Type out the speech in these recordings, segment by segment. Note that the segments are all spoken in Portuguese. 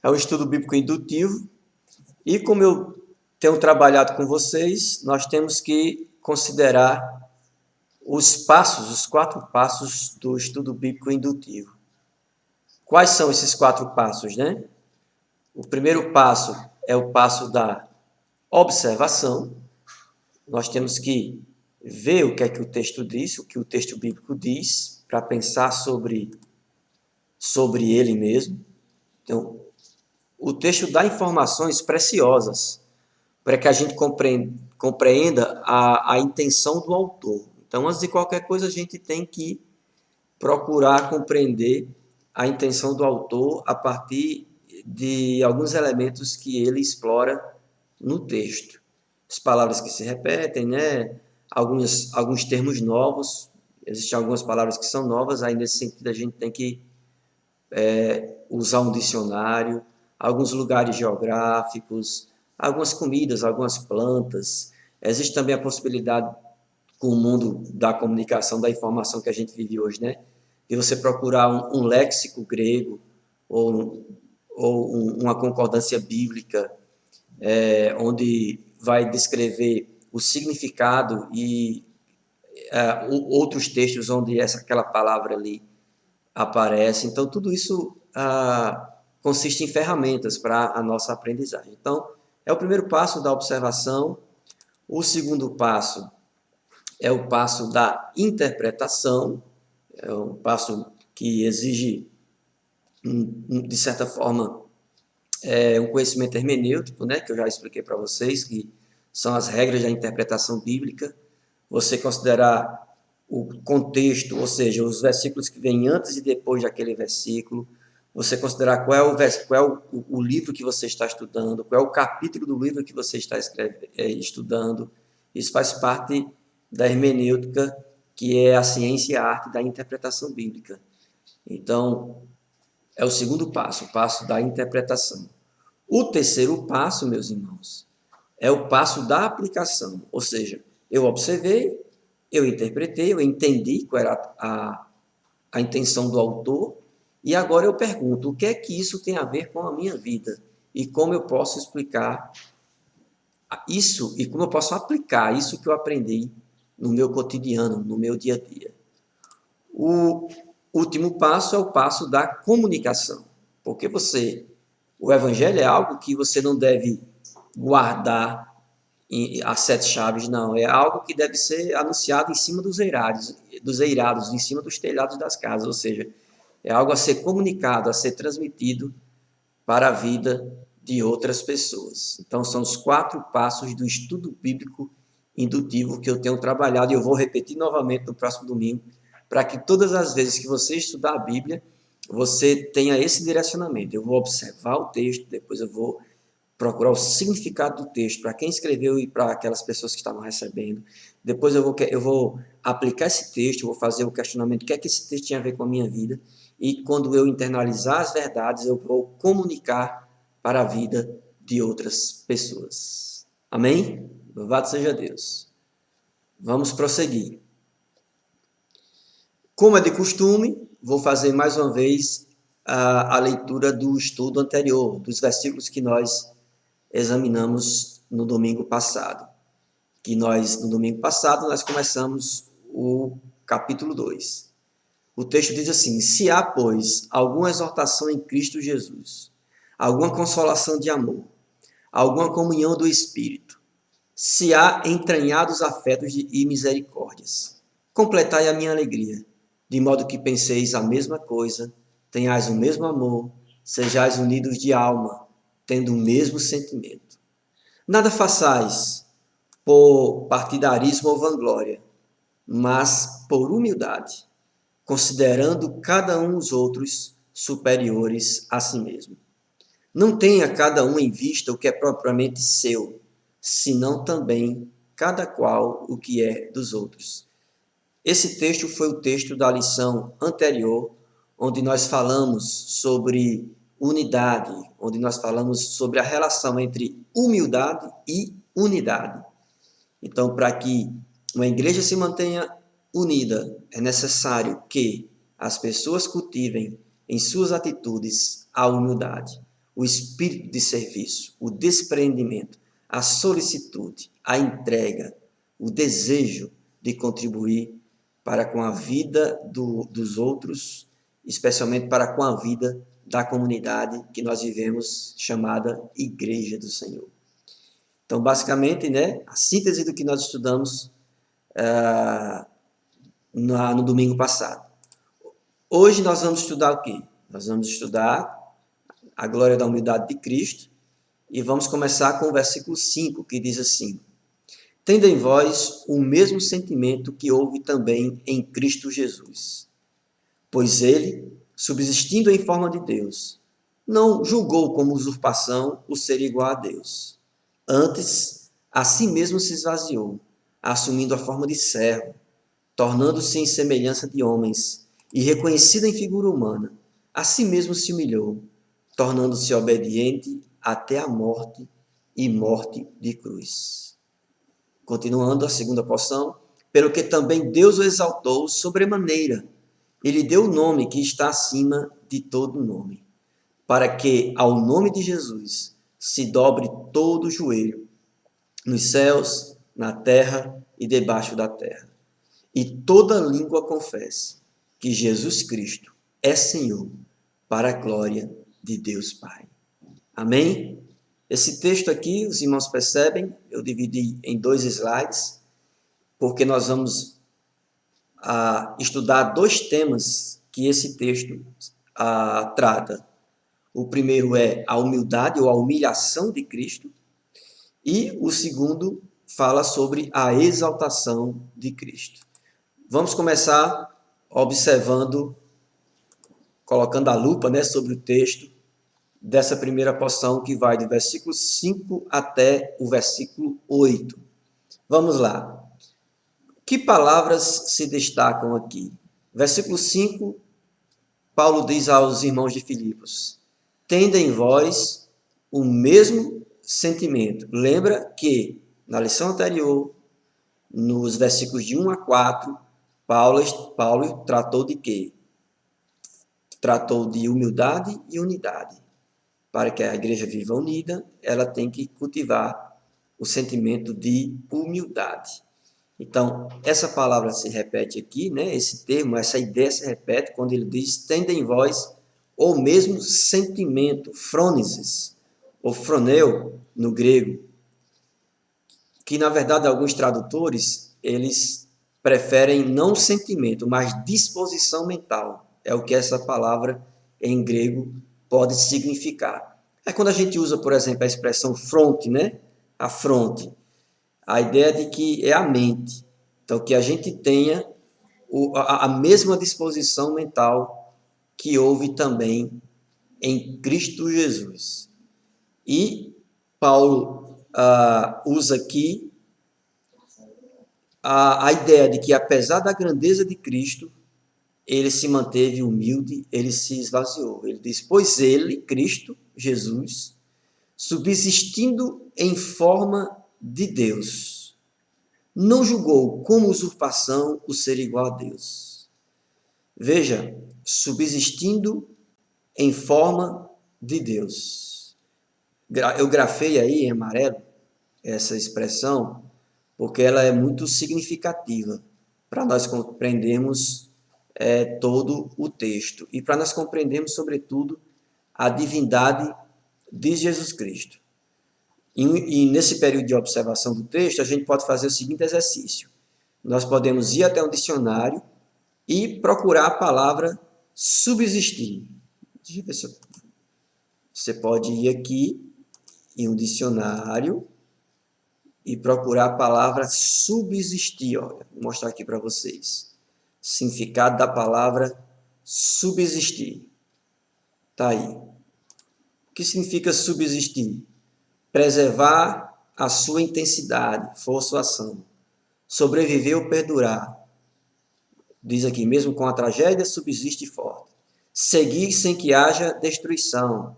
É um estudo bíblico indutivo e como eu tenho trabalhado com vocês, nós temos que considerar os passos, os 4 passos do estudo bíblico indutivo. Quais são esses 4 passos, né? O primeiro passo é o passo da observação. Nós temos que ver o que é que o texto diz, o que o texto bíblico diz, para pensar sobre ele mesmo. Então, o texto dá informações preciosas para que a gente compreenda a intenção do autor. Então, antes de qualquer coisa, a gente tem que procurar compreender a intenção do autor a partir de alguns elementos que ele explora no texto. As palavras que se repetem, né? Alguns termos novos, existem algumas palavras que são novas, aí nesse sentido a gente tem que usar um dicionário, alguns lugares geográficos, algumas comidas, algumas plantas. Existe também a possibilidade, com o mundo da comunicação, da informação que a gente vive hoje, né? De você procurar um léxico grego ou uma concordância bíblica, onde vai descrever o significado e outros textos onde aquela palavra ali aparece. Então, tudo isso consiste em ferramentas para a nossa aprendizagem. Então, é o primeiro passo da observação. O segundo passo é o passo da interpretação, é um passo que exige, de certa forma, um conhecimento hermenêutico, né, que eu já expliquei para vocês, que são as regras da interpretação bíblica. Você considerar o contexto, ou seja, os versículos que vêm antes e depois daquele versículo. Você considerar qual é o livro que você está estudando, qual é o capítulo do livro que você está estudando. Isso faz parte da hermenêutica, que é a ciência e a arte da interpretação bíblica. Então, é o segundo passo, o passo da interpretação. O terceiro passo, meus irmãos, é o passo da aplicação, ou seja, eu observei, eu interpretei, eu entendi qual era a intenção do autor, e agora eu pergunto, o que é que isso tem a ver com a minha vida? E como eu posso explicar isso, e como eu posso aplicar isso que eu aprendi no meu cotidiano, no meu dia a dia. O último passo é o passo da comunicação, porque o evangelho é algo que você não deve guardar as 7 chaves, não. É algo que deve ser anunciado em cima dos eirados, em cima dos telhados das casas, ou seja, é algo a ser comunicado, a ser transmitido para a vida de outras pessoas. Então, são os 4 passos do estudo bíblico indutivo que eu tenho trabalhado, e eu vou repetir novamente no próximo domingo, para que todas as vezes que você estudar a Bíblia, você tenha esse direcionamento. Eu vou observar o texto, depois eu vou procurar o significado do texto, para quem escreveu e para aquelas pessoas que estavam recebendo. Depois eu vou aplicar esse texto, eu vou fazer o questionamento, o que é que esse texto tinha a ver com a minha vida, e quando eu internalizar as verdades, eu vou comunicar para a vida de outras pessoas. Amém? Louvado seja Deus. Vamos prosseguir. Como é de costume, vou fazer mais uma vez a leitura do estudo anterior, dos versículos que nós examinamos no domingo passado. No domingo passado, nós começamos o capítulo 2. O texto diz assim: se há, pois, alguma exortação em Cristo Jesus, alguma consolação de amor, alguma comunhão do Espírito, se há entranhados afetos e misericórdias, completai a minha alegria, de modo que penseis a mesma coisa, tenhais o mesmo amor, sejais unidos de alma, tendo o mesmo sentimento. Nada façais por partidarismo ou vanglória, mas por humildade, considerando cada um os outros superiores a si mesmo. Não tenha cada um em vista o que é propriamente seu, senão também cada qual o que é dos outros. Esse texto foi o texto da lição anterior, onde nós falamos sobre unidade, onde nós falamos sobre a relação entre humildade e unidade. Então, para que uma igreja se mantenha unida, é necessário que as pessoas cultivem em suas atitudes a humildade. o espírito de serviço, o despreendimento, a solicitude, a entrega, o desejo de contribuir para com a vida dos outros, especialmente para com a vida da comunidade que nós vivemos, chamada Igreja do Senhor. Então, basicamente, né, a síntese do que nós estudamos no domingo passado. Hoje nós vamos estudar o quê? Nós vamos estudar a glória da humildade de Cristo e vamos começar com o versículo 5, que diz assim: Tendo em vós o mesmo sentimento que houve também em Cristo Jesus. Pois ele, subsistindo em forma de Deus, não julgou como usurpação o ser igual a Deus. Antes, a si mesmo se esvaziou, assumindo a forma de servo, tornando-se em semelhança de homens, e reconhecido em figura humana, a si mesmo se humilhou, tornando-se obediente até a morte e morte de cruz. Continuando a segunda porção, pelo que também Deus o exaltou sobremaneira, e lhe deu o nome que está acima de todo nome, para que ao nome de Jesus se dobre todo o joelho, nos céus, na terra e debaixo da terra, e toda língua confesse que Jesus Cristo é Senhor, para a glória de Deus Pai. Amém? Esse texto aqui, os irmãos percebem, eu dividi em 2 slides, porque nós vamos estudar 2 temas que esse texto trata. O primeiro é a humildade ou a humilhação de Cristo, e o segundo fala sobre a exaltação de Cristo. Vamos começar observando, colocando a lupa, né, sobre o texto dessa primeira porção que vai do versículo 5 até o versículo 8. Vamos lá. Que palavras se destacam aqui? Versículo 5, Paulo diz aos irmãos de Filipos: Tende em vós o mesmo sentimento. Lembra que na lição anterior, nos versículos de 1 a 4, Paulo tratou de quê? Tratou de humildade e unidade. Para que a igreja viva unida, ela tem que cultivar o sentimento de humildade. Então, essa palavra se repete aqui, né? Esse termo, essa ideia se repete quando ele diz: tende em vós o mesmo sentimento, phronesis, ou phroneo, no grego, que na verdade alguns tradutores, eles preferem não sentimento, mas disposição mental. É o que essa palavra em grego pode significar. É quando a gente usa, por exemplo, a expressão fronte, né? A fronte. A ideia de que é a mente. Então, que a gente tenha a mesma disposição mental que houve também em Cristo Jesus. E Paulo usa aqui a ideia de que, apesar da grandeza de Cristo, ele se manteve humilde, ele se esvaziou. Ele diz: pois ele, Cristo, Jesus, subsistindo em forma de Deus, não julgou como usurpação o ser igual a Deus. Veja, subsistindo em forma de Deus. Eu grafei aí em amarelo essa expressão porque ela é muito significativa para nós compreendermos todo o texto e para nós compreendermos, sobretudo, a divindade de Jesus Cristo. E nesse período de observação do texto, a gente pode fazer o seguinte exercício. Nós podemos ir até um dicionário e procurar a palavra subsistir. Deixa eu ver se você pode ir aqui em um dicionário e procurar a palavra subsistir. Olha, vou mostrar aqui para vocês. Significado da palavra subsistir. Está aí. O que significa subsistir? Preservar a sua intensidade, força ou ação. Sobreviver ou perdurar. Diz aqui, mesmo com a tragédia, subsiste forte. Seguir sem que haja destruição.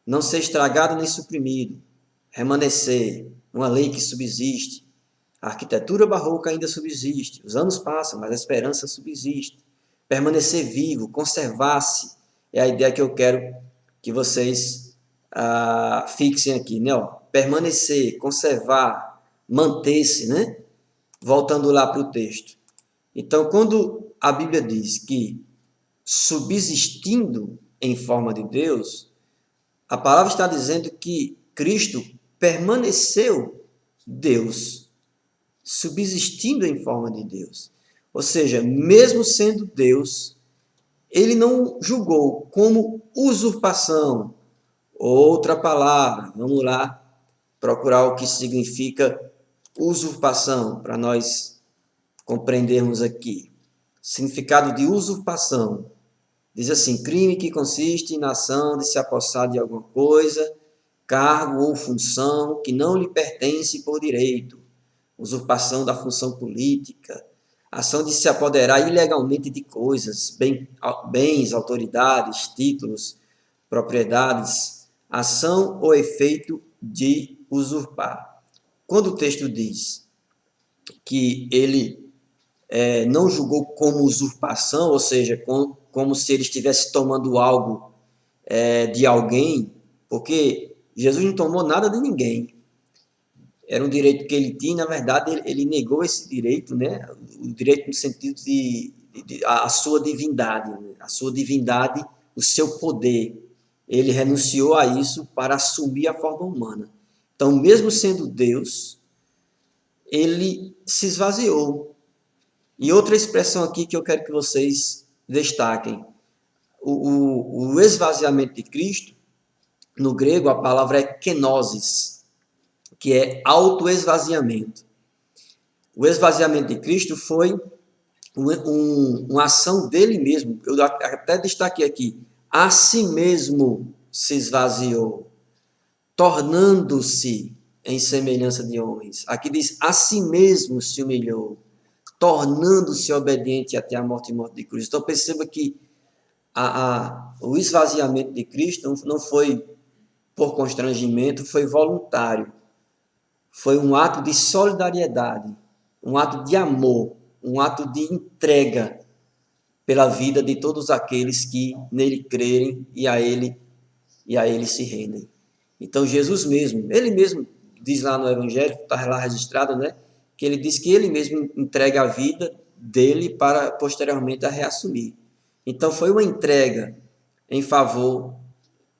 Não ser estragado nem suprimido. Remanescer. Uma lei que subsiste. A arquitetura barroca ainda subsiste. Os anos passam, mas a esperança subsiste. Permanecer vivo, conservar-se. É a ideia que eu quero que vocês fixem aqui, né? Ó, permanecer, conservar, manter-se, né? Voltando lá para o texto. Então, quando a Bíblia diz que subsistindo em forma de Deus, a palavra está dizendo que Cristo permaneceu Deus, subsistindo em forma de Deus. Ou seja, mesmo sendo Deus, ele não julgou como usurpação. Outra palavra, vamos lá procurar o que significa usurpação, para nós compreendermos aqui. Significado de usurpação. Diz assim, crime que consiste na ação de se apossar de alguma coisa, cargo ou função que não lhe pertence por direito. Usurpação da função política, ação de se apoderar ilegalmente de coisas, bens, autoridades, títulos, propriedades, ação ou efeito de usurpar. Quando o texto diz que ele não julgou como usurpação, ou seja, como se ele estivesse tomando algo de alguém, porque Jesus não tomou nada de ninguém. Era um direito que ele tinha, na verdade, ele negou esse direito, né? O direito no sentido de a sua divindade, né? A sua divindade, o seu poder. Ele renunciou a isso para assumir a forma humana. Então, mesmo sendo Deus, ele se esvaziou. E outra expressão aqui que eu quero que vocês destaquem. O esvaziamento de Cristo, no grego, a palavra é kenosis, que é autoesvaziamento. O esvaziamento de Cristo foi uma ação dele mesmo. Eu até destaquei aqui. A si mesmo se esvaziou, tornando-se em semelhança de homens. Aqui diz, a si mesmo se humilhou, tornando-se obediente até a morte e morte de cruz. Então perceba que o esvaziamento de Cristo não foi por constrangimento, foi voluntário. Foi um ato de solidariedade, um ato de amor, um ato de entrega pela vida de todos aqueles que nele crerem e a ele se rendem. Então Jesus mesmo, ele mesmo diz lá no Evangelho, está lá registrado, né? Que ele diz que ele mesmo entrega a vida dele para posteriormente a reassumir. Então foi uma entrega em favor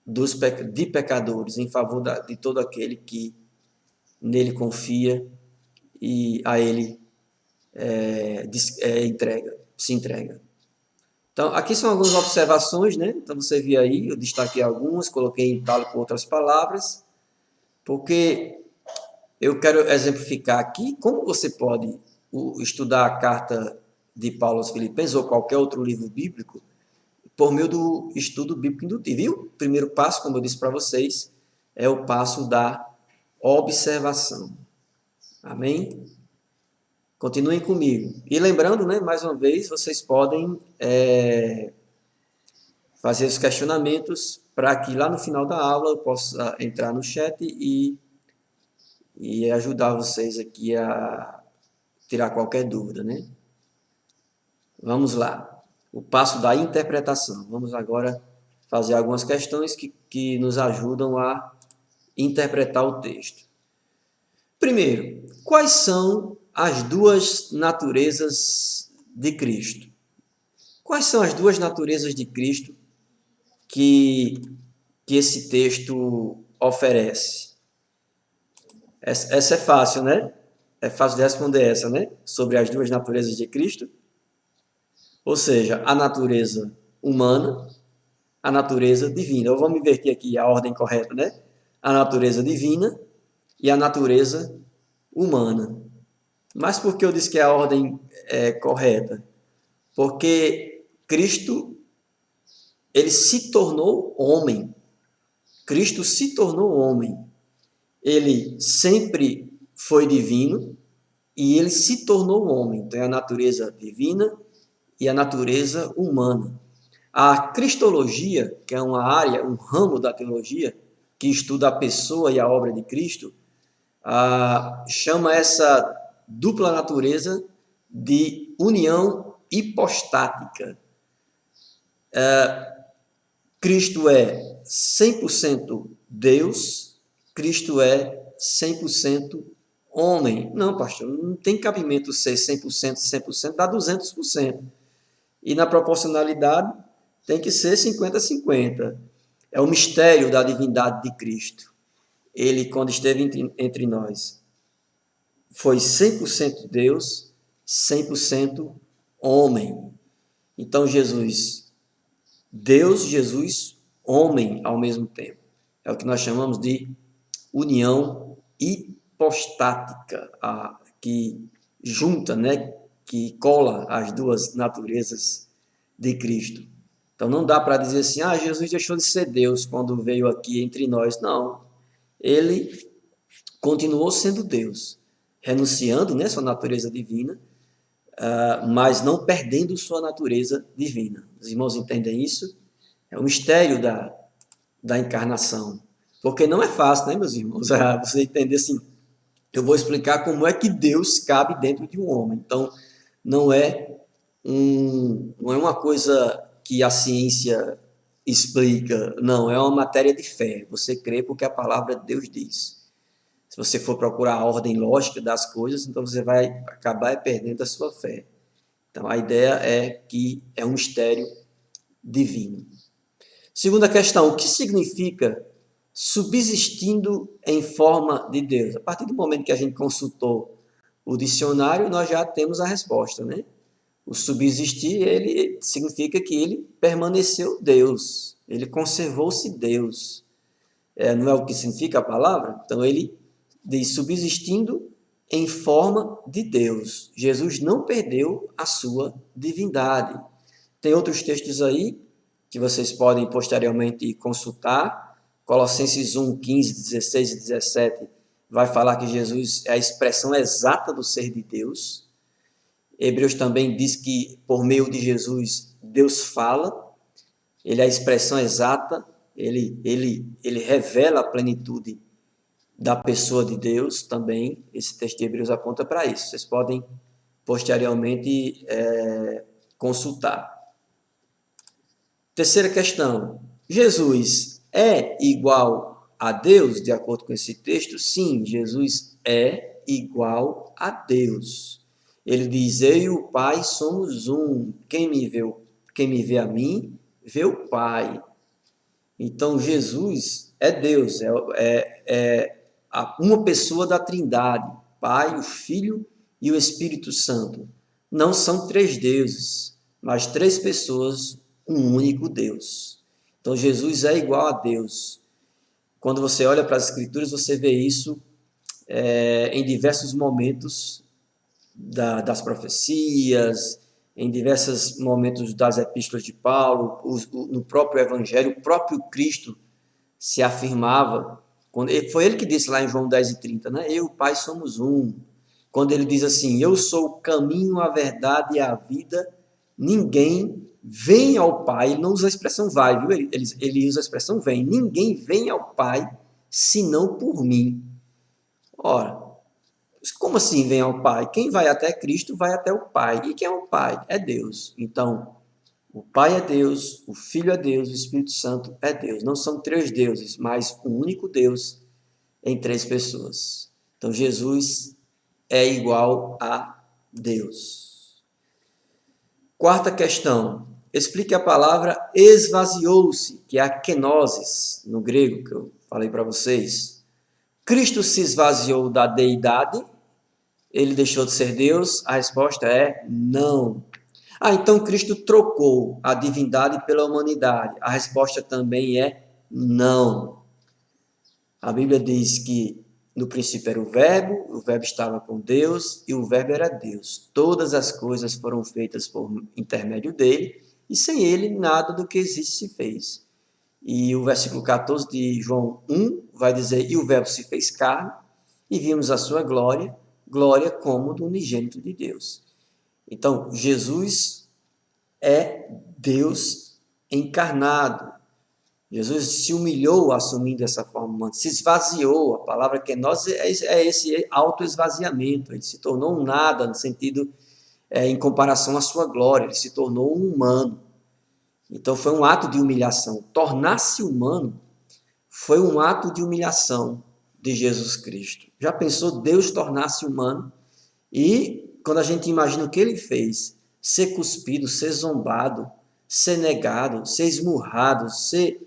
de pecadores, em favor de todo aquele que nele confia e a ele se entrega. Então, aqui são algumas observações, né? Então, você viu aí, eu destaquei algumas, coloquei em talo com outras palavras, porque eu quero exemplificar aqui como você pode estudar a carta de Paulo aos Filipenses ou qualquer outro livro bíblico por meio do estudo bíblico indutivo. E o primeiro passo, como eu disse para vocês, é o passo da observação. Amém? Continuem comigo. E lembrando, né, mais uma vez, vocês podem fazer os questionamentos para que lá no final da aula eu possa entrar no chat e ajudar vocês aqui a tirar qualquer dúvida, né? Vamos lá. O passo da interpretação. Vamos agora fazer algumas questões que nos ajudam a interpretar o texto. Primeiro, quais são as duas naturezas de Cristo? Quais são as duas naturezas de Cristo que esse texto oferece? Essa é fácil, né? É fácil de responder essa, né? Sobre as duas naturezas de Cristo. Ou seja, a natureza humana, a natureza divina. Eu vou me inverter aqui a ordem correta, né? A natureza divina e a natureza humana. Mas por que eu disse que a ordem é correta? Porque Cristo, ele se tornou homem. Cristo se tornou homem. Ele sempre foi divino e ele se tornou homem. Então é a natureza divina e a natureza humana. A cristologia, que é uma área, um ramo da teologia, que estuda a pessoa e a obra de Cristo, chama essa dupla natureza de união hipostática. Cristo é 100% Deus, Cristo é 100% homem. Não, pastor, não tem cabimento ser 100%, 100%, dá 200%. E na proporcionalidade tem que ser 50-50. É o mistério da divindade de Cristo. Ele, quando esteve entre nós, foi 100% Deus, 100% homem. Então, Jesus, Deus, Jesus, homem ao mesmo tempo. É o que nós chamamos de união hipostática, que junta, né, que cola as duas naturezas de Cristo. Então não dá para dizer assim, Jesus deixou de ser Deus quando veio aqui entre nós. Não. Ele continuou sendo Deus, renunciando, né, sua natureza divina, mas não perdendo sua natureza divina. Os irmãos entendem isso? É o mistério da encarnação. Porque não é fácil, né, meus irmãos? Você entender assim, eu vou explicar como é que Deus cabe dentro de um homem. Então, não é uma coisa que a ciência explica, não, é uma matéria de fé. Você crê porque a palavra de Deus diz. Se você for procurar a ordem lógica das coisas, então você vai acabar perdendo a sua fé. Então, a ideia é que é um mistério divino. Segunda questão, o que significa subsistindo em forma de Deus? A partir do momento que a gente consultou o dicionário, nós já temos a resposta, né? O subsistir, ele significa que ele permaneceu Deus, ele conservou-se Deus. Não é o que significa a palavra? Então, ele diz subsistindo em forma de Deus. Jesus não perdeu a sua divindade. Tem outros textos aí que vocês podem posteriormente consultar. Colossenses 1, 15, 16 e 17 vai falar que Jesus é a expressão exata do ser de Deus. Hebreus também diz que por meio de Jesus Deus fala, ele é a expressão exata, ele revela a plenitude da pessoa de Deus também. Esse texto de Hebreus aponta para isso. Vocês podem posteriormente consultar. Terceira questão, Jesus é igual a Deus, de acordo com esse texto? Sim, Jesus é igual a Deus. Ele diz, eu e o Pai somos um. Quem me vê a mim, vê o Pai. Então, Jesus é Deus, uma pessoa da Trindade, Pai, o Filho e o Espírito Santo. Não são três deuses, mas três pessoas, um único Deus. Então, Jesus é igual a Deus. Quando você olha para as Escrituras, você vê isso em diversos momentos das profecias, em diversos momentos das epístolas de Paulo, no próprio Evangelho, o próprio Cristo se afirmava. Foi ele que disse lá em João 10:30, né? Eu e o Pai somos um. Quando ele diz assim, eu sou o caminho, a verdade e a vida, ninguém vem ao Pai, ele não usa a expressão vai, viu? Ele usa a expressão vem. Ninguém vem ao Pai, senão por mim. Ora, como assim vem ao Pai? Quem vai até Cristo vai até o Pai. E quem é o Pai? É Deus. Então, o Pai é Deus, o Filho é Deus, o Espírito Santo é Deus. Não são três deuses, mas um único Deus em três pessoas. Então, Jesus é igual a Deus. Quarta questão. Explique a palavra esvaziou-se, que é a kenosis, no grego, que eu falei para vocês. Cristo se esvaziou da deidade? Ele deixou de ser Deus? A resposta é não. Então Cristo trocou a divindade pela humanidade. A resposta também é não. A Bíblia diz que no princípio era o Verbo estava com Deus e o Verbo era Deus. Todas as coisas foram feitas por intermédio dele e sem ele nada do que existe se fez. E o versículo 14 de João 1 vai dizer, e o Verbo se fez carne e vimos a sua glória, glória como do unigênito de Deus. Então, Jesus é Deus encarnado. Jesus se humilhou assumindo essa forma humana, se esvaziou. A palavra que nós é esse autoesvaziamento. Ele se tornou um nada, no sentido, em comparação à sua glória. Ele se tornou um humano. Então, foi um ato de humilhação. Tornar-se humano foi um ato de humilhação de Jesus Cristo. Já pensou Deus tornar-se humano? E quando a gente imagina o que ele fez, ser cuspido, ser zombado, ser negado, ser esmurrado, ser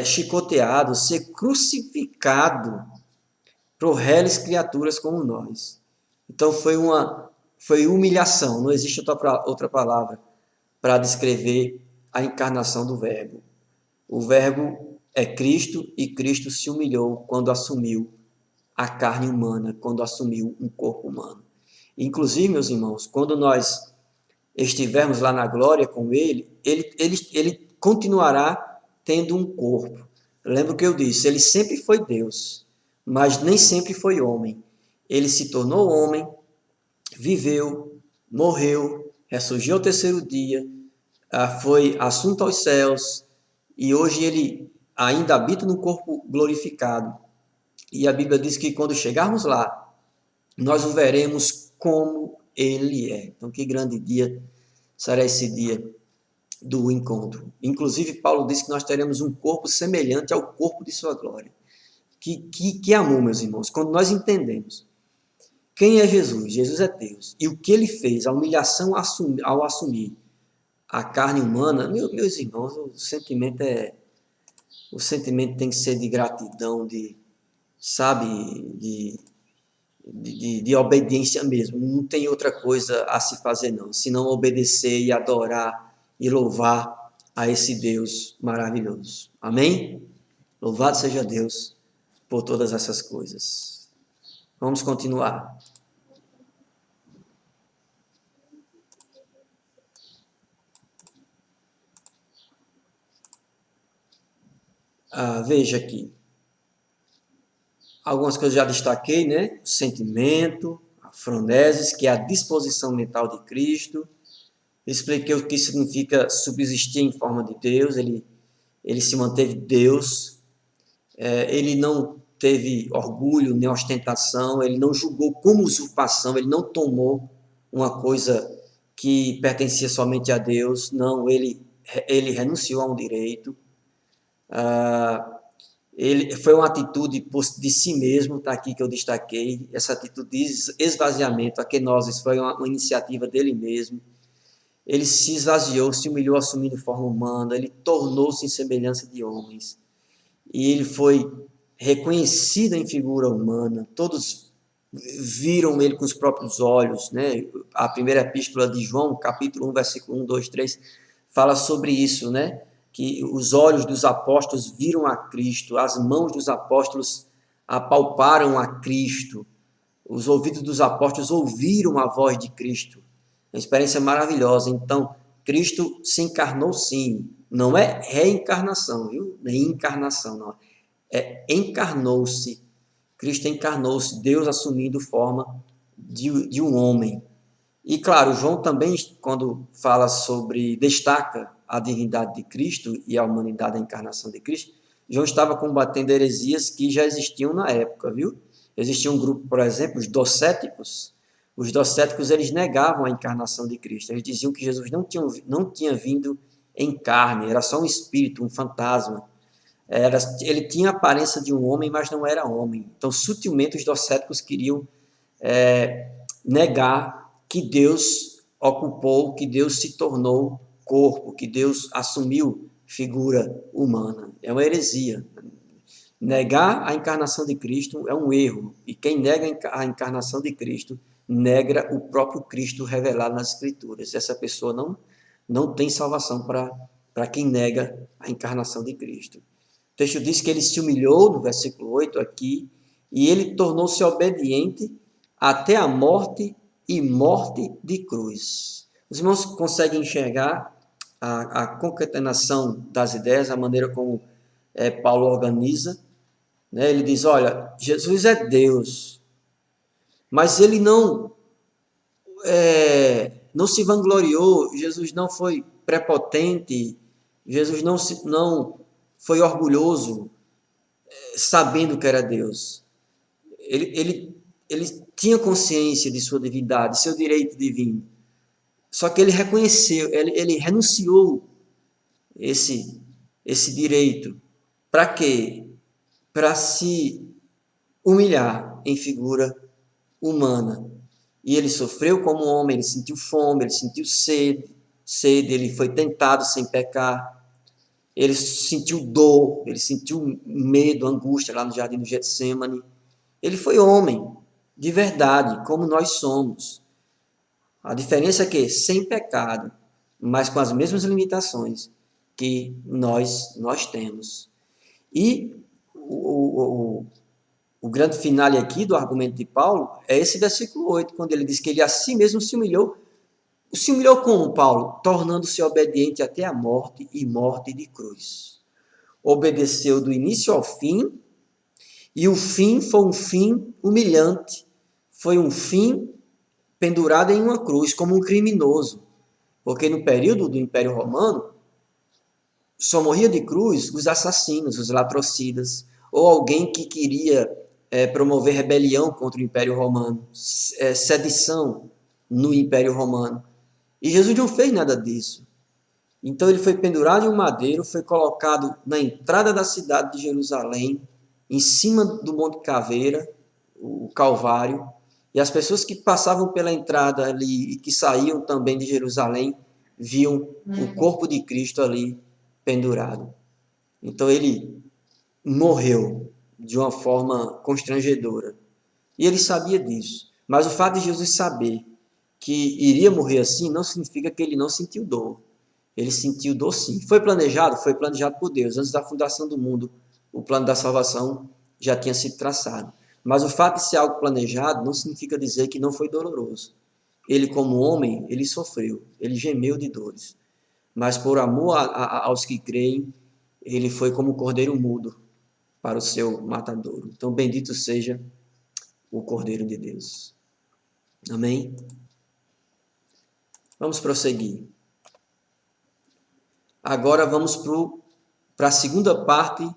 chicoteado, ser crucificado por réis criaturas como nós. Então foi humilhação, não existe outra palavra para descrever a encarnação do Verbo. O Verbo é Cristo e Cristo se humilhou quando assumiu a carne humana, quando assumiu um corpo humano. Inclusive, meus irmãos, quando nós estivermos lá na glória com ele continuará tendo um corpo. Lembra o que eu disse? Ele sempre foi Deus, mas nem sempre foi homem. Ele se tornou homem, viveu, morreu, ressurgiu ao terceiro dia, foi assunto aos céus, e hoje ele ainda habita no corpo glorificado. E a Bíblia diz que quando chegarmos lá, nós o veremos como ele é. Então, que grande dia será esse dia do encontro. Inclusive, Paulo diz que nós teremos um corpo semelhante ao corpo de sua glória. Que amor, meus irmãos, quando nós entendemos quem é Jesus. Jesus é Deus. E o que ele fez, a humilhação ao assumir a carne humana, meus irmãos, o sentimento tem que ser de gratidão, sabe, de obediência mesmo. Não tem outra coisa a se fazer, não, senão obedecer e adorar e louvar a esse Deus maravilhoso. Amém? Louvado seja Deus por todas essas coisas. Vamos continuar. Veja aqui. Algumas coisas já destaquei, né? O sentimento, a froneses, que é a disposição mental de Cristo. Expliquei o que significa subsistir em forma de Deus. Ele se manteve Deus. Ele não teve orgulho nem ostentação. Ele não julgou como usurpação. Ele não tomou uma coisa que pertencia somente a Deus. Não, ele renunciou a um direito. Ele foi uma atitude de si mesmo, está aqui que eu destaquei, essa atitude de esvaziamento, a kenosis, foi uma iniciativa dele mesmo. Ele se esvaziou, se humilhou assumindo forma humana, ele tornou-se em semelhança de homens. E ele foi reconhecido em figura humana, todos viram ele com os próprios olhos, né? A primeira epístola de João, capítulo 1, versículo 1, 2, 3, fala sobre isso, né? Que os olhos dos apóstolos viram a Cristo, as mãos dos apóstolos apalparam a Cristo, os ouvidos dos apóstolos ouviram a voz de Cristo. Uma experiência maravilhosa. Então, Cristo se encarnou sim. Não é reencarnação, viu? Nem encarnação, não. É encarnou-se. Cristo encarnou-se, Deus assumindo forma de um homem. E claro, João também, quando fala sobre, destaca a divindade de Cristo e a humanidade da encarnação de Cristo, João estava combatendo heresias que já existiam na época, viu? Existia um grupo, por exemplo, os docéticos. Os docéticos, eles negavam a encarnação de Cristo. Eles diziam que Jesus não tinha vindo em carne, era só um espírito, um fantasma. Ele tinha a aparência de um homem, mas não era homem. Então, sutilmente, os docéticos queriam negar que Deus ocupou, que Deus se tornou corpo, que Deus assumiu figura humana. É uma heresia. Negar a encarnação de Cristo é um erro. E quem nega a encarnação de Cristo, nega o próprio Cristo revelado nas Escrituras. Essa pessoa não tem salvação para quem nega a encarnação de Cristo. O texto diz que ele se humilhou, no versículo 8 aqui, e ele tornou-se obediente até a morte e morte de cruz. Os irmãos conseguem enxergar a concatenação das ideias, a maneira como Paulo organiza, né? Ele diz, olha, Jesus é Deus, mas ele não se vangloriou, Jesus não foi prepotente, Jesus não foi orgulhoso, sabendo que era Deus. Ele tinha consciência de sua divindade, seu direito divino. Só que ele reconheceu, ele renunciou esse direito. Para quê? para se humilhar em figura humana. E ele sofreu como homem, ele sentiu fome, ele sentiu sede, ele foi tentado sem pecar, ele sentiu dor, ele sentiu medo, angústia lá no jardim do Getsemane. Ele foi homem, de verdade, como nós somos. A diferença é que sem pecado, mas com as mesmas limitações que nós temos. E o grande finale aqui do argumento de Paulo é esse versículo 8, quando ele diz que ele a si mesmo se humilhou. Se humilhou como, Paulo? Tornando-se obediente até a morte e morte de cruz. Obedeceu do início ao fim, e o fim foi um fim humilhante. Foi um fim pendurado em uma cruz, como um criminoso. Porque no período do Império Romano, só morria de cruz os assassinos, os latrocidas, ou alguém que queria promover rebelião contra o Império Romano, sedição no Império Romano. E Jesus não fez nada disso. Então ele foi pendurado em um madeiro, foi colocado na entrada da cidade de Jerusalém, em cima do Monte Caveira, o Calvário, e as pessoas que passavam pela entrada ali e que saíam também de Jerusalém, viam o corpo de Cristo ali pendurado. Então ele morreu de uma forma constrangedora. E ele sabia disso. Mas o fato de Jesus saber que iria morrer assim não significa que ele não sentiu dor. Ele sentiu dor sim. Foi planejado? Foi planejado por Deus. Antes da fundação do mundo, o plano da salvação já tinha sido traçado. Mas o fato de ser algo planejado não significa dizer que não foi doloroso. Ele, como homem, ele sofreu, ele gemeu de dores. Mas por amor aos que creem, ele foi como um cordeiro mudo para o seu matadouro. Então, bendito seja o Cordeiro de Deus. Amém? Vamos prosseguir. Agora vamos para a segunda parte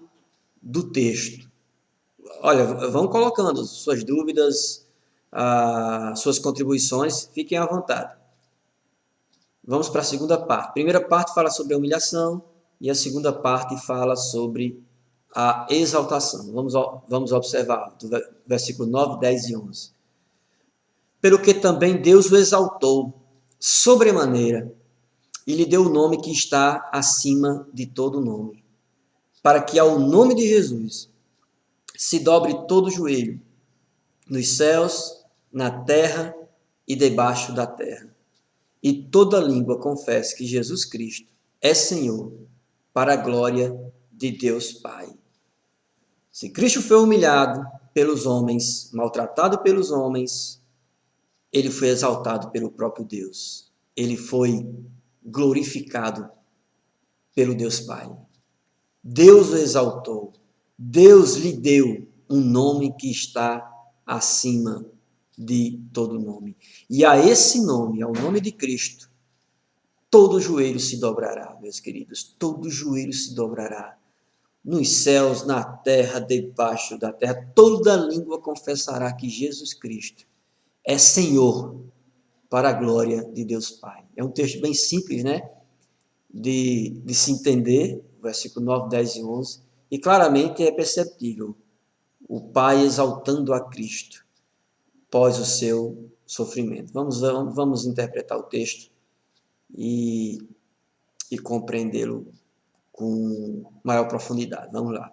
do texto. Olha, vão colocando suas dúvidas, suas contribuições, fiquem à vontade. Vamos para a segunda parte. A primeira parte fala sobre a humilhação e a segunda parte fala sobre a exaltação. Vamos observar do versículo 9, 10 e 11. Pelo que também Deus o exaltou sobremaneira e lhe deu o nome que está acima de todo nome, para que ao nome de Jesus se dobre todo o joelho, nos céus, na terra e debaixo da terra, e toda língua confesse que Jesus Cristo é Senhor, para a glória de Deus Pai. Se Cristo foi humilhado pelos homens, maltratado pelos homens, ele foi exaltado pelo próprio Deus. Ele foi glorificado pelo Deus Pai. Deus o exaltou. Deus lhe deu um nome que está acima de todo nome. E a esse nome, ao nome de Cristo, todo joelho se dobrará, meus queridos. Todo joelho se dobrará. Nos céus, na terra, debaixo da terra, toda língua confessará que Jesus Cristo é Senhor, para a glória de Deus Pai. É um texto bem simples, né? De se entender, versículo 9, 10 e 11, e claramente é perceptível o Pai exaltando a Cristo após o seu sofrimento. Vamos interpretar o texto e compreendê-lo com maior profundidade. Vamos lá.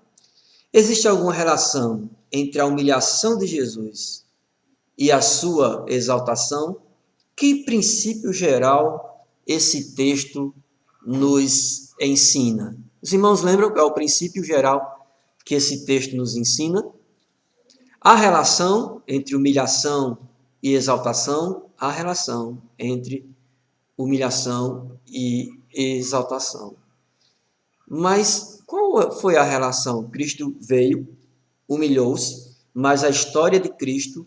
Existe alguma relação entre a humilhação de Jesus e a sua exaltação? Que princípio geral esse texto nos ensina? Os irmãos lembram qual é o princípio geral que esse texto nos ensina? A relação entre humilhação e exaltação, a relação entre humilhação e exaltação. Mas qual foi a relação? Cristo veio, humilhou-se, mas a história de Cristo,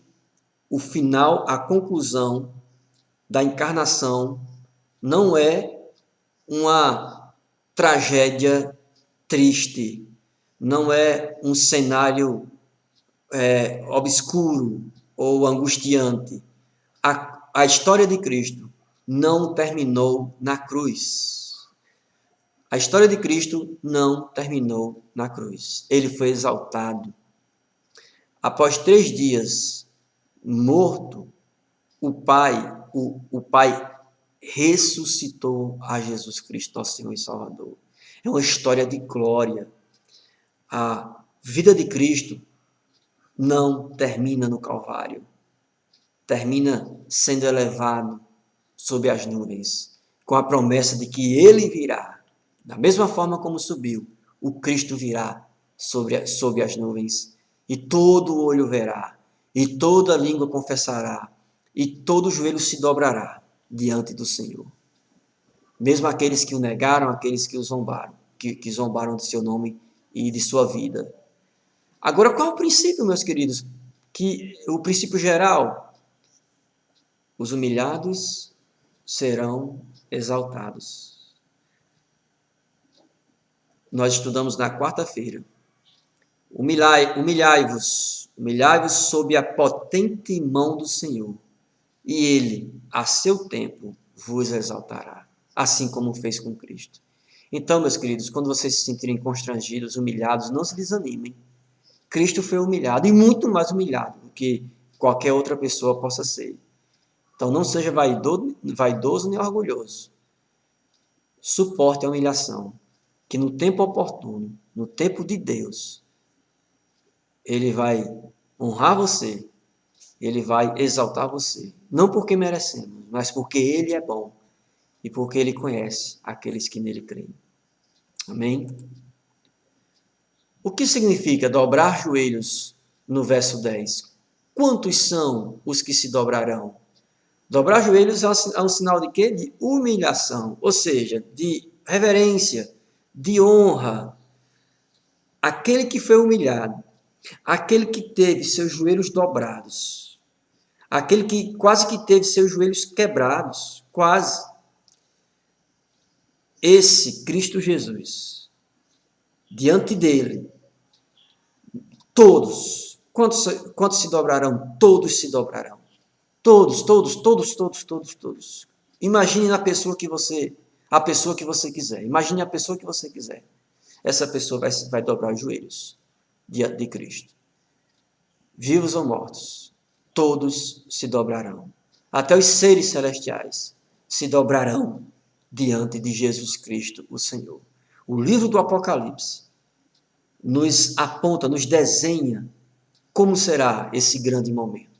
o final, a conclusão da encarnação, não é uma tragédia triste, não é um cenário obscuro ou angustiante. A história de Cristo não terminou na cruz. A história de Cristo não terminou na cruz. Ele foi exaltado. Após 3 dias morto, o Pai ressuscitou a Jesus Cristo, nosso Senhor e Salvador. É uma história de glória. A vida de Cristo não termina no Calvário. Termina sendo elevado sob as nuvens, com a promessa de que Ele virá. Da mesma forma como subiu, o Cristo virá sob as nuvens, e todo olho verá, e toda língua confessará, e todo joelho se dobrará diante do Senhor. Mesmo aqueles que o negaram, aqueles que o zombaram, que zombaram de seu nome e de sua vida. Agora, qual é o princípio, meus queridos? O princípio geral: os humilhados serão exaltados. Nós estudamos na quarta-feira. Humilhai-vos sob a potente mão do Senhor, e Ele, a seu tempo, vos exaltará, assim como fez com Cristo. Então, meus queridos, quando vocês se sentirem constrangidos, humilhados, não se desanimem. Cristo foi humilhado, e muito mais humilhado do que qualquer outra pessoa possa ser. Então, não seja vaidoso nem orgulhoso. Suporte a humilhação, que no tempo oportuno, no tempo de Deus, Ele vai honrar você, Ele vai exaltar você. Não porque merecemos, mas porque Ele é bom e porque Ele conhece aqueles que nele creem. Amém? O que significa dobrar joelhos no verso 10? Quantos são os que se dobrarão? Dobrar joelhos é um sinal de quê? De humilhação, ou seja, de reverência, de honra. Aquele que foi humilhado, aquele que teve seus joelhos dobrados, aquele que quase que teve seus joelhos quebrados, quase. Esse Cristo Jesus, diante dele, todos, quantos se dobrarão? Todos se dobrarão. Todos, todos, todos, todos, todos, todos. Imagine a pessoa que você quiser. Imagine a pessoa que você quiser. Essa pessoa vai dobrar os joelhos diante de Cristo. Vivos ou mortos, todos se dobrarão. Até os seres celestiais se dobrarão diante de Jesus Cristo, o Senhor. O livro do Apocalipse nos aponta, nos desenha como será esse grande momento.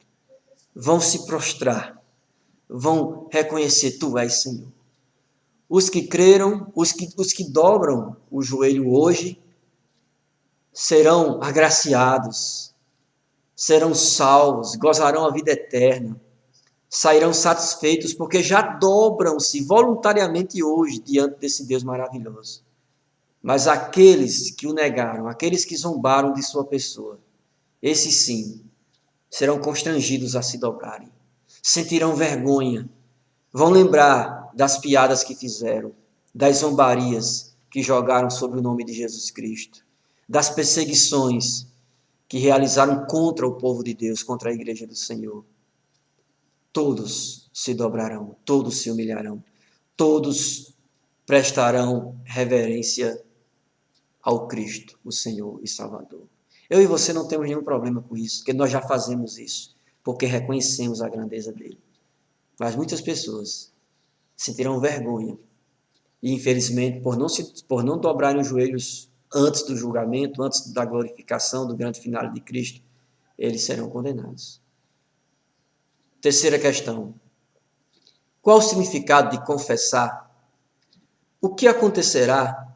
Vão se prostrar, vão reconhecer: Tu és Senhor. Os que creram, os que dobram o joelho hoje, serão agraciados, serão salvos, gozarão a vida eterna, sairão satisfeitos, porque já dobram-se voluntariamente hoje diante desse Deus maravilhoso. Mas aqueles que o negaram, aqueles que zombaram de sua pessoa, esses sim, serão constrangidos a se dobrarem. Sentirão vergonha, vão lembrar das piadas que fizeram, das zombarias que jogaram sobre o nome de Jesus Cristo, das perseguições que realizaram contra o povo de Deus, contra a igreja do Senhor. Todos se dobrarão, todos se humilharão, todos prestarão reverência ao Cristo, o Senhor e Salvador. Eu e você não temos nenhum problema com isso, porque nós já fazemos isso, porque reconhecemos a grandeza dele. Mas muitas pessoas sentirão vergonha e, infelizmente, por não dobrarem os joelhos antes do julgamento, antes da glorificação, do grande final de Cristo, eles serão condenados. Terceira questão: qual o significado de confessar? O que acontecerá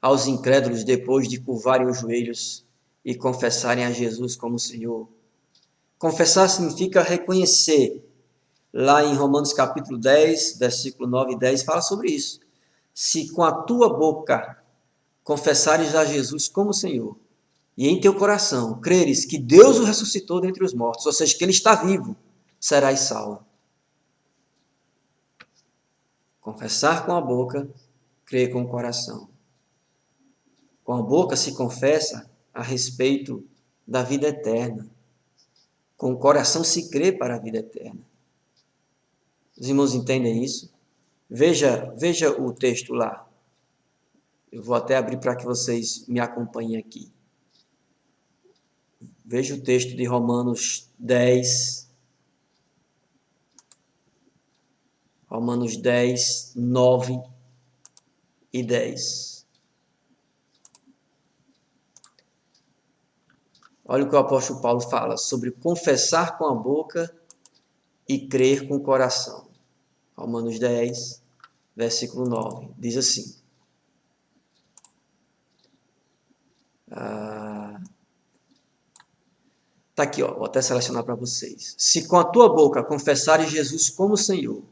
aos incrédulos depois de curvarem os joelhos e confessarem a Jesus como Senhor? Confessar significa reconhecer. Lá em Romanos capítulo 10, versículo 9 e 10, fala sobre isso. Se com a tua boca confessares a Jesus como Senhor, e em teu coração creres que Deus o ressuscitou dentre os mortos, ou seja, que Ele está vivo, serás salvo. Confessar com a boca, crer com o coração. Com a boca se confessa a respeito da vida eterna. Com o coração se crê para a vida eterna. Os irmãos entendem isso? Veja o texto lá. Eu vou até abrir para que vocês me acompanhem aqui. Veja o texto de Romanos 10. Romanos 10, 9 e 10. Olha o que o apóstolo Paulo fala sobre confessar com a boca e crer com o coração. Romanos 10, versículo 9. Diz assim. Está aqui, ó, vou até selecionar para vocês. Se com a tua boca confessares Jesus como Senhor,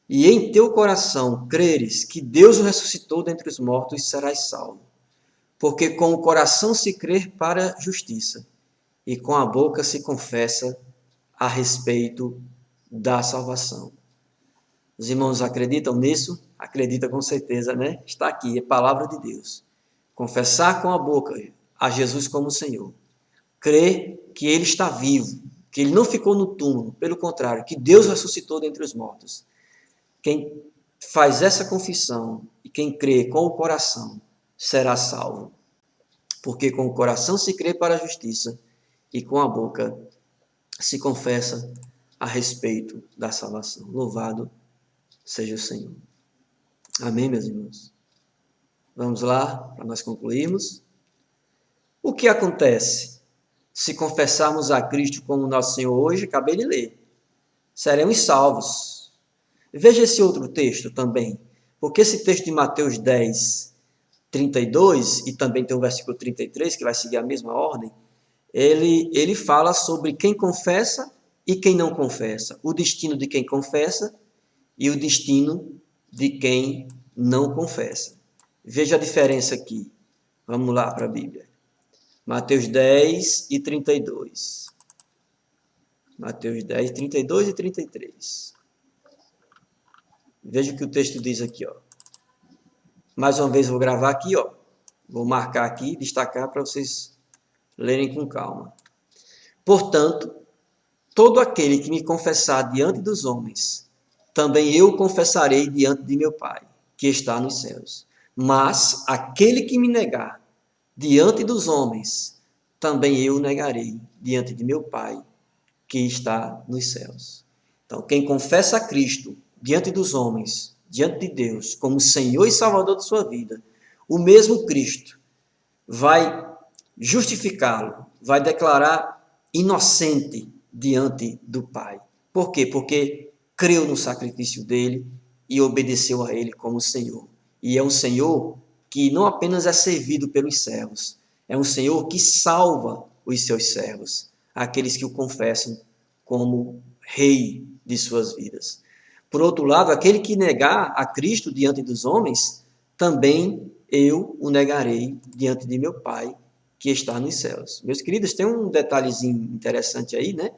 e em teu coração creres que Deus o ressuscitou dentre os mortos, serás salvo. Porque com o coração se crê para a justiça, e com a boca se confessa a respeito da salvação. Os irmãos acreditam nisso? Acredita com certeza, né? Está aqui, é palavra de Deus. Confessar com a boca a Jesus como Senhor. Crer que Ele está vivo, que Ele não ficou no túmulo, pelo contrário, que Deus ressuscitou dentre os mortos. Quem faz essa confissão e quem crê com o coração será salvo. Porque com o coração se crê para a justiça e com a boca se confessa a respeito da salvação. Louvado seja o Senhor. Amém, meus irmãos? Vamos lá, para nós concluirmos. O que acontece se confessarmos a Cristo como nosso Senhor hoje? Acabei de ler. Seremos salvos. Veja esse outro texto também, porque esse texto de Mateus 10, 32, e também tem o versículo 33, que vai seguir a mesma ordem, ele fala sobre quem confessa e quem não confessa, o destino de quem confessa e o destino de quem não confessa. Veja a diferença aqui. Vamos lá para a Bíblia. Mateus 10 e 32. Mateus 10, 32 e 33. Veja o que o texto diz aqui, ó. Mais uma vez vou gravar aqui, ó. Vou marcar aqui, destacar para vocês lerem com calma. Portanto, todo aquele que me confessar diante dos homens, também eu confessarei diante de meu Pai, que está nos céus. Mas aquele que me negar diante dos homens, também eu negarei diante de meu Pai, que está nos céus. Então, quem confessa a Cristo diante dos homens, diante de Deus, como Senhor e Salvador de sua vida, o mesmo Cristo vai justificá-lo, vai declarar inocente diante do Pai. Por quê? Porque creu no sacrifício dele e obedeceu a ele como Senhor. E é um Senhor que não apenas é servido pelos servos, é um Senhor que salva os seus servos, aqueles que o confessam como Rei de suas vidas. Por outro lado, aquele que negar a Cristo diante dos homens, também eu o negarei diante de meu Pai, que está nos céus. Meus queridos, tem um detalhezinho interessante aí, né?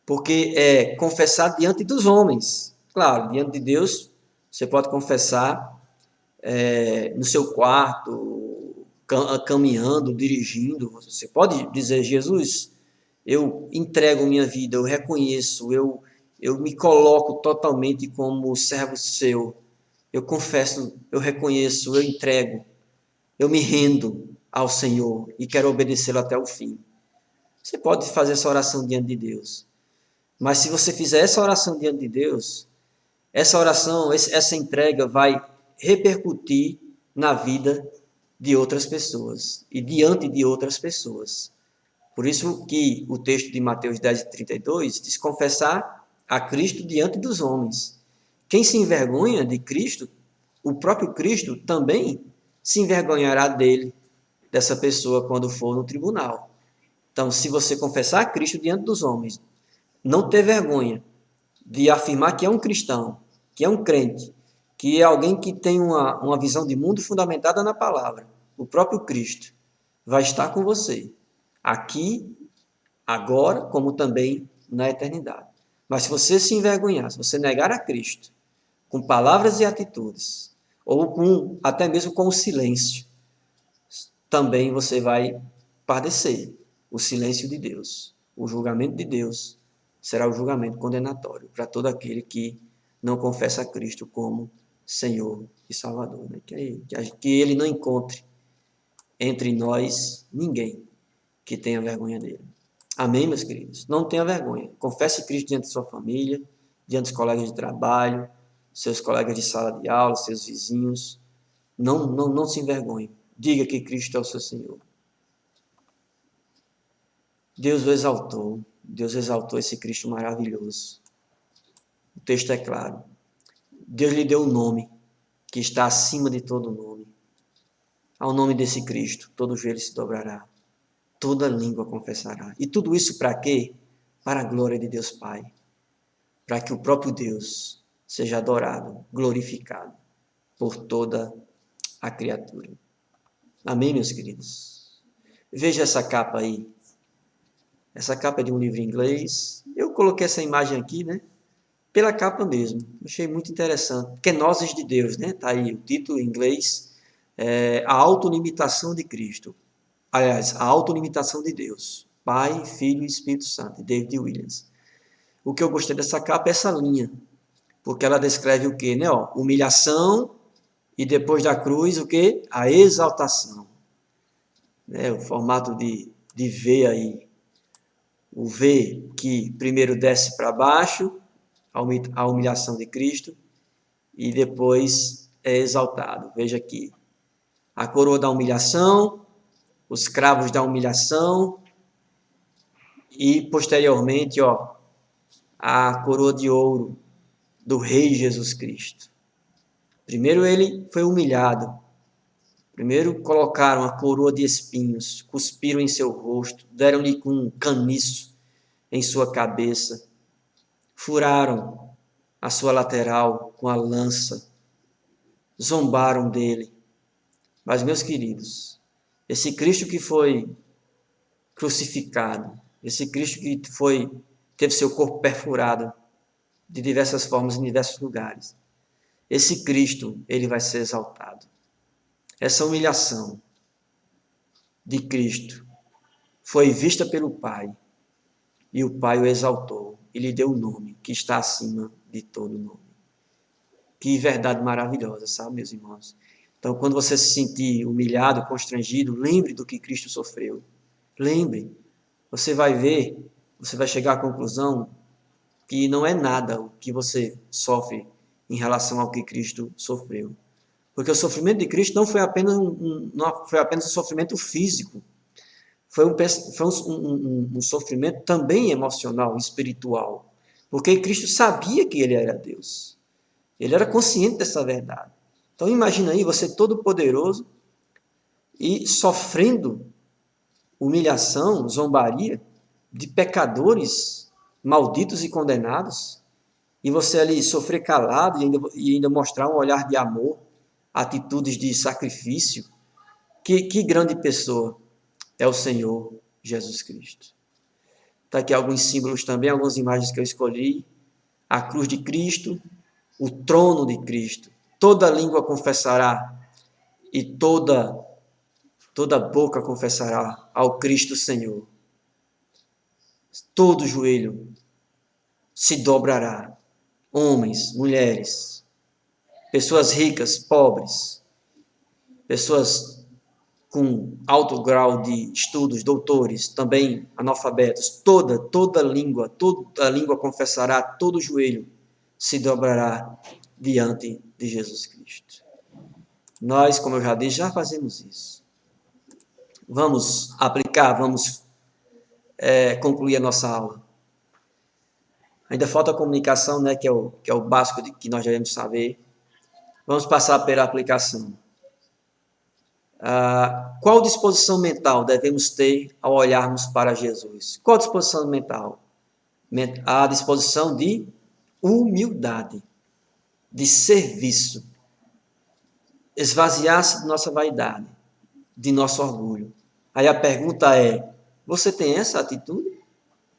Porque é confessar diante dos homens. Claro, diante de Deus, você pode confessar no seu quarto, caminhando, dirigindo. Você pode dizer, Jesus, eu entrego minha vida, eu reconheço, eu me coloco totalmente como servo seu. Eu confesso, eu reconheço, eu entrego, eu me rendo ao Senhor e quero obedecê-lo até o fim. Você pode fazer essa oração diante de Deus. Mas se você fizer essa oração diante de Deus, essa oração, essa entrega vai repercutir na vida de outras pessoas e diante de outras pessoas. Por isso que o texto de Mateus 10, 32 diz confessar a Cristo diante dos homens. Quem se envergonha de Cristo, o próprio Cristo também se envergonhará dele, dessa pessoa, quando for no tribunal. Então, se você confessar a Cristo diante dos homens, não ter vergonha de afirmar que é um cristão, que é um crente, que é alguém que tem uma visão de mundo fundamentada na palavra, o próprio Cristo vai estar com você, aqui, agora, como também na eternidade. Mas se você se envergonhar, se você negar a Cristo, com palavras e atitudes, ou até mesmo com o silêncio, também você vai padecer o silêncio de Deus. O julgamento de Deus será o julgamento condenatório para todo aquele que não confessa a Cristo como Senhor e Salvador, né? Que ele não encontre entre nós ninguém que tenha vergonha dele. Amém, meus queridos? Não tenha vergonha. Confesse Cristo diante de sua família, diante dos colegas de trabalho, seus colegas de sala de aula, seus vizinhos. Não se envergonhe. Diga que Cristo é o seu Senhor. Deus o exaltou. Deus exaltou esse Cristo maravilhoso. O texto é claro. Deus lhe deu um nome que está acima de todo nome. Ao nome desse Cristo, todo joelho se dobrará, toda língua confessará. E tudo isso para quê? Para a glória de Deus Pai. Para que o próprio Deus seja adorado, glorificado por toda a criatura. Amém, meus queridos? Veja essa capa aí. Essa capa é de um livro em inglês. Eu coloquei essa imagem aqui, né? Pela capa mesmo. Achei muito interessante. Kenosis de Deus, né? Tá aí o título em inglês. A autolimitação de Cristo. Aliás, a autolimitação de Deus. Pai, Filho e Espírito Santo. David Williams. O que eu gostei dessa capa é essa linha. Porque ela descreve o quê, né? Ó, humilhação e depois da cruz, o quê? A exaltação. Né? O formato de V aí. O V que primeiro desce para baixo, a humilhação de Cristo, e depois é exaltado. Veja aqui. A coroa da humilhação, os cravos da humilhação, e posteriormente, ó, a coroa de ouro do Rei Jesus Cristo. Primeiro ele foi humilhado. Primeiro colocaram a coroa de espinhos, cuspiram em seu rosto, deram-lhe com um caniço em sua cabeça, furaram a sua lateral com a lança, zombaram dele. Mas, meus queridos, esse Cristo que foi crucificado, esse Cristo que teve seu corpo perfurado de diversas formas em diversos lugares, esse Cristo, ele vai ser exaltado. Essa humilhação de Cristo foi vista pelo Pai, e o Pai o exaltou e lhe deu um nome que está acima de todo nome. Que verdade maravilhosa, sabe, meus irmãos? Então, quando você se sentir humilhado, constrangido, lembre do que Cristo sofreu. Lembre. Você vai ver, você vai chegar à conclusão que não é nada o que você sofre em relação ao que Cristo sofreu. Porque o sofrimento de Cristo não foi apenas um sofrimento físico. Foi um sofrimento também emocional, espiritual. Porque Cristo sabia que ele era Deus. Ele era consciente dessa verdade. Então imagina aí, você todo poderoso e sofrendo humilhação, zombaria de pecadores malditos e condenados, e você ali sofrer calado e ainda mostrar um olhar de amor, atitudes de sacrifício. Que grande pessoa é o Senhor Jesus Cristo. Está aqui alguns símbolos também, algumas imagens que eu escolhi. A cruz de Cristo, o trono de Cristo. Toda língua confessará e toda boca confessará ao Cristo Senhor. Todo joelho se dobrará. Homens, mulheres, pessoas ricas, pobres, pessoas com alto grau de estudos, doutores, também analfabetos, toda língua confessará, todo joelho se dobrará diante de Jesus Cristo. Nós, como eu já disse, já fazemos isso. Vamos aplicar, vamos concluir a nossa aula. Ainda falta a comunicação, né, que é o básico que nós devemos saber. Vamos passar pela aplicação. Qual disposição mental devemos ter ao olharmos para Jesus? Qual disposição mental? A disposição de humildade, de serviço, esvaziar-se de nossa vaidade, de nosso orgulho. Aí a pergunta é, você tem essa atitude?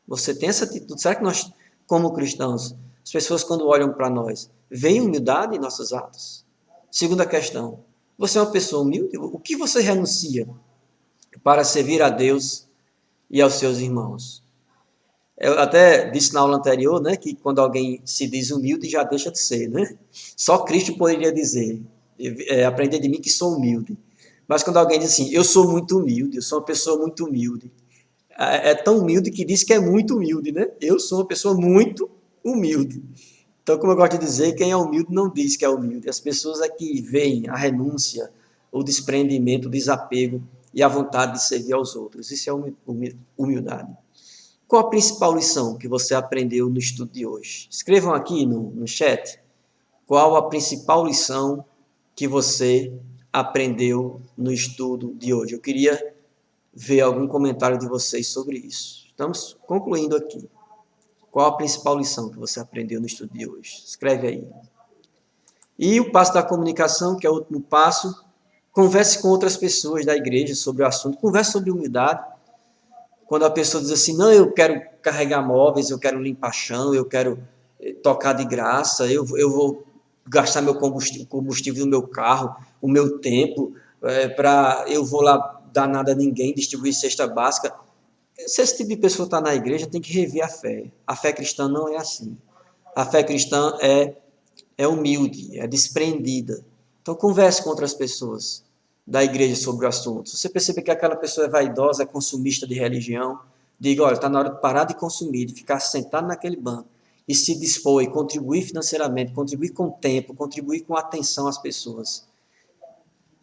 Você tem essa atitude? Será que nós, como cristãos, as pessoas quando olham para nós, veem humildade em nossos atos? Segunda questão, você é uma pessoa humilde? O que você renuncia para servir a Deus e aos seus irmãos? Eu até disse na aula anterior, né, que quando alguém se diz humilde, já deixa de ser, né? Só Cristo poderia dizer, aprender de mim que sou humilde. Mas quando alguém diz assim, eu sou muito humilde, eu sou uma pessoa muito humilde, é tão humilde que diz que é muito humilde, né? Eu sou uma pessoa muito humilde. Então, como eu gosto de dizer, quem é humilde não diz que é humilde. As pessoas é que veem a renúncia, o desprendimento, o desapego e a vontade de servir aos outros. Isso é humildade. Qual a principal lição que você aprendeu no estudo de hoje? Escrevam aqui no chat qual a principal lição que você aprendeu no estudo de hoje. Eu queria ver algum comentário de vocês sobre isso. Estamos concluindo aqui. Qual a principal lição que você aprendeu no estudo de hoje? Escreve aí. E o passo da comunicação, que é o último passo, converse com outras pessoas da igreja sobre o assunto. Converse sobre humildade. Quando a pessoa diz assim, não, eu quero carregar móveis, eu quero limpar chão, eu quero tocar de graça, eu vou gastar meu combustível no meu carro, o meu tempo, eu vou lá dar nada a ninguém, distribuir cesta básica. Se esse tipo de pessoa está na igreja, tem que rever a fé. A fé cristã não é assim. A fé cristã é humilde, é desprendida. Então, converse com outras pessoas da igreja sobre o assunto. Se você perceber que aquela pessoa é vaidosa, é consumista de religião, diga, olha, está na hora de parar de consumir, de ficar sentado naquele banco e se dispor e contribuir financeiramente, contribuir com tempo, contribuir com atenção às pessoas.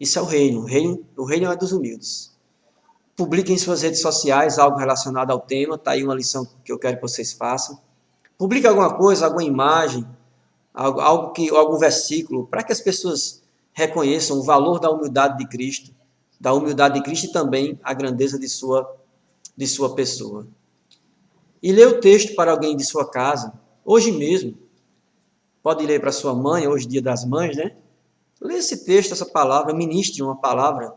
Isso é o reino. O reino é dos humildes. Publique em suas redes sociais algo relacionado ao tema. Está aí uma lição que eu quero que vocês façam. Publique alguma coisa, alguma imagem, algum versículo, para que as pessoas reconheçam o valor da humildade de Cristo e também a grandeza de sua pessoa. E lê o texto para alguém de sua casa, hoje mesmo. Pode ler para sua mãe, hoje dia das mães, né? Lê esse texto, essa palavra, ministre uma palavra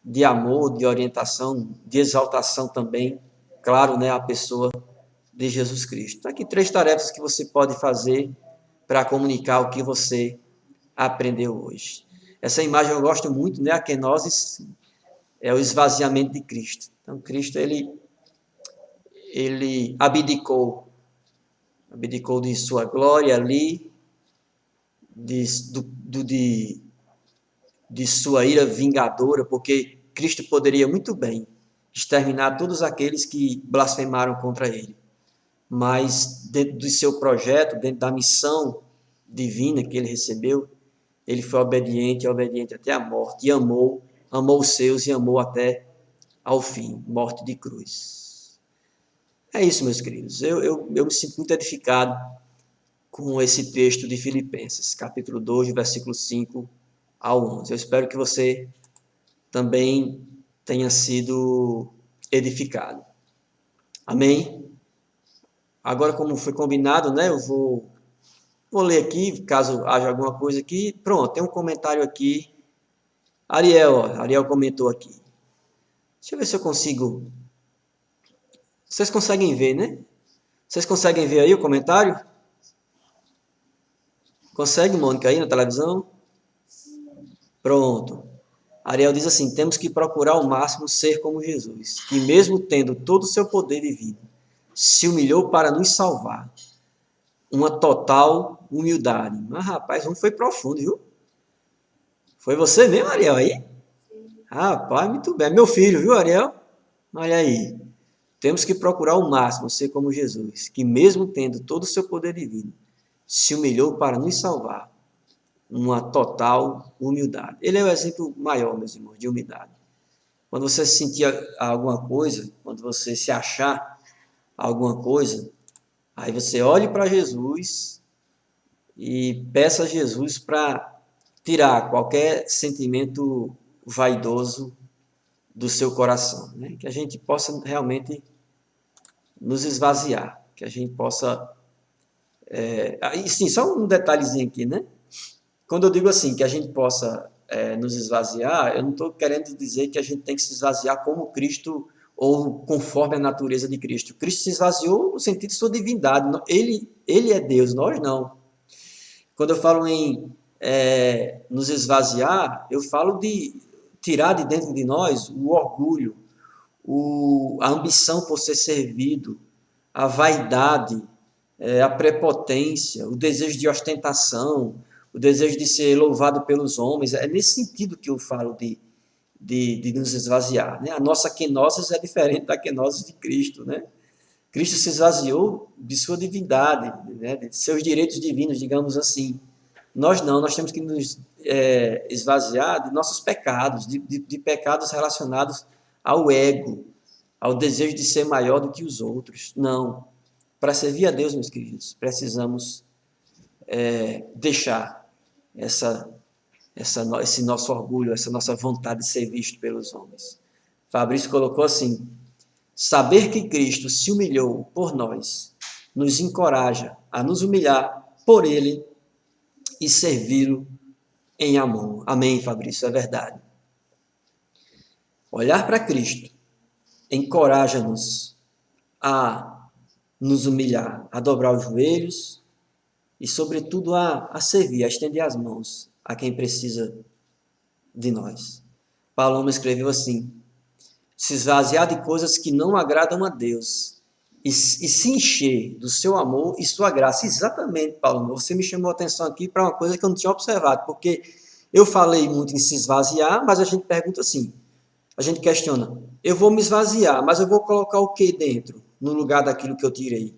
de amor, de orientação, de exaltação também, claro, né, a pessoa de Jesus Cristo. Então, aqui 3 tarefas que você pode fazer para comunicar o que você aprendeu hoje. Essa imagem eu gosto muito, né, a kenosis é o esvaziamento de Cristo. Então, Cristo, ele abdicou de sua glória ali, de sua ira vingadora, porque Cristo poderia muito bem exterminar todos aqueles que blasfemaram contra ele. Mas dentro do seu projeto, dentro da missão divina que ele recebeu, ele foi obediente até a morte, e amou os seus e amou até ao fim, morte de cruz. É isso, meus queridos. Eu me sinto muito edificado com esse texto de Filipenses, capítulo 2, versículo 5 ao 11. Eu espero que você também tenha sido edificado. Amém? Agora, como foi combinado, né, eu vou ler aqui, caso haja alguma coisa aqui. Pronto, tem um comentário aqui. Ariel comentou aqui. Deixa eu ver se eu consigo. Vocês conseguem ver, né? Vocês conseguem ver aí o comentário? Consegue, Mônica, aí na televisão? Pronto. Ariel diz assim, temos que procurar ao máximo ser como Jesus, que mesmo tendo todo o seu poder divino, se humilhou para nos salvar. Uma total humildade. Mas, rapaz, foi profundo, viu? Foi você mesmo, Ariel, aí? Rapaz, muito bem. Meu filho, viu, Ariel? Olha aí. Temos que procurar ao máximo ser como Jesus, que mesmo tendo todo o seu poder divino, se humilhou para nos salvar. Uma total humildade. Ele é o exemplo maior, meus irmãos, de humildade. Quando você sentir alguma coisa, quando você se achar alguma coisa, aí você olhe para Jesus e peça a Jesus para tirar qualquer sentimento vaidoso do seu coração, né? Que a gente possa realmente nos esvaziar, que a gente possa... E sim, só um detalhezinho aqui, né? Quando eu digo assim, que a gente possa nos esvaziar, eu não estou querendo dizer que a gente tem que se esvaziar como Cristo ou conforme a natureza de Cristo. Cristo se esvaziou no sentido de sua divindade. Ele é Deus, nós não. Quando eu falo em nos esvaziar, eu falo de tirar de dentro de nós o orgulho, a ambição por ser servido, a vaidade, a prepotência, o desejo de ostentação, o desejo de ser louvado pelos homens. É nesse sentido que eu falo de nos esvaziar, né? A nossa kenosis é diferente da kenosis de Cristo, né? Cristo se esvaziou de sua divindade, né? De seus direitos divinos, digamos assim. Nós não, nós temos que nos esvaziar de nossos pecados, de pecados relacionados ao ego, ao desejo de ser maior do que os outros. Não. Para servir a Deus, meus queridos, precisamos deixar esse nosso orgulho, essa nossa vontade de ser visto pelos homens. Fabrício colocou assim: saber que Cristo se humilhou por nós nos encoraja a nos humilhar por Ele e servi-lo em amor. Amém, Fabrício, é verdade. Olhar para Cristo encoraja-nos a nos humilhar, a dobrar os joelhos e, sobretudo, a servir, a estender as mãos a quem precisa de nós. Paloma escreveu assim: se esvaziar de coisas que não agradam a Deus e se encher do seu amor e sua graça. Exatamente, Paloma, você me chamou a atenção aqui para uma coisa que eu não tinha observado, porque eu falei muito em se esvaziar, mas a gente pergunta assim, a gente questiona: eu vou me esvaziar, mas eu vou colocar o que dentro, no lugar daquilo que eu tirei?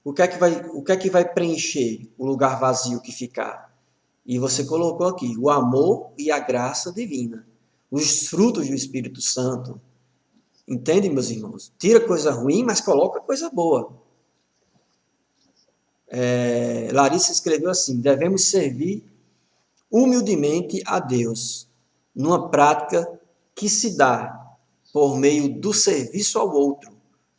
O que é que vai preencher o lugar vazio que ficar? E você colocou aqui o amor e a graça divina, os frutos do Espírito Santo. Entende, meus irmãos? Tira coisa ruim, mas coloca coisa boa. Larissa escreveu assim: devemos servir humildemente a Deus, numa prática que se dá por meio do serviço ao outro,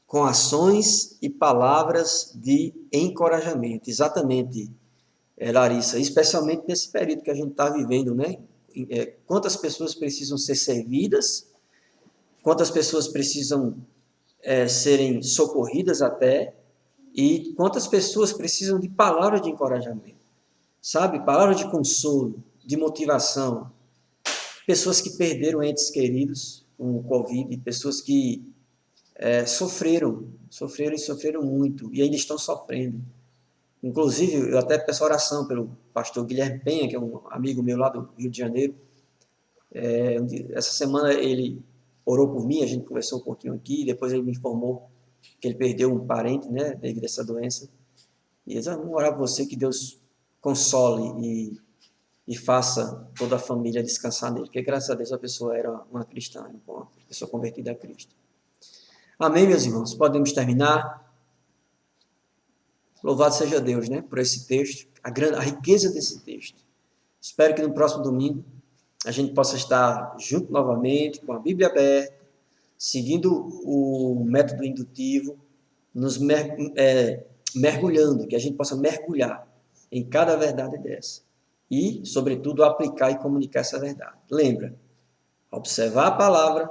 com ações e palavras de encorajamento. Exatamente, Larissa, especialmente nesse período que a gente está vivendo, né? Quantas pessoas precisam ser servidas, quantas pessoas precisam serem socorridas até, e quantas pessoas precisam de palavras de encorajamento, sabe? Palavras de consolo, de motivação. Pessoas que perderam entes queridos com o Covid, pessoas que sofreram muito e ainda estão sofrendo. Inclusive, eu até peço oração pelo pastor Guilherme Penha, que é um amigo meu lá do Rio de Janeiro. Essa semana ele orou por mim, a gente conversou um pouquinho aqui, depois ele me informou que ele perdeu um parente, né, devido a essa doença. E eu disse: vamos orar por você, que Deus console e faça toda a família descansar nele, porque graças a Deus a pessoa era uma cristã, uma pessoa convertida a Cristo. Amém, meus irmãos? Podemos terminar. Louvado seja Deus, né, por esse texto, a riqueza desse texto. Espero que no próximo domingo a gente possa estar junto novamente, com a Bíblia aberta, seguindo o método indutivo, nos mergulhando, que a gente possa mergulhar em cada verdade dessa. E, sobretudo, aplicar e comunicar essa verdade. Lembra, observar a palavra,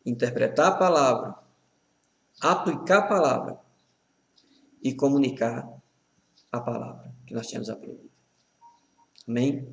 interpretar a palavra, aplicar a palavra e comunicar a palavra que nós tínhamos aprendido. Amém?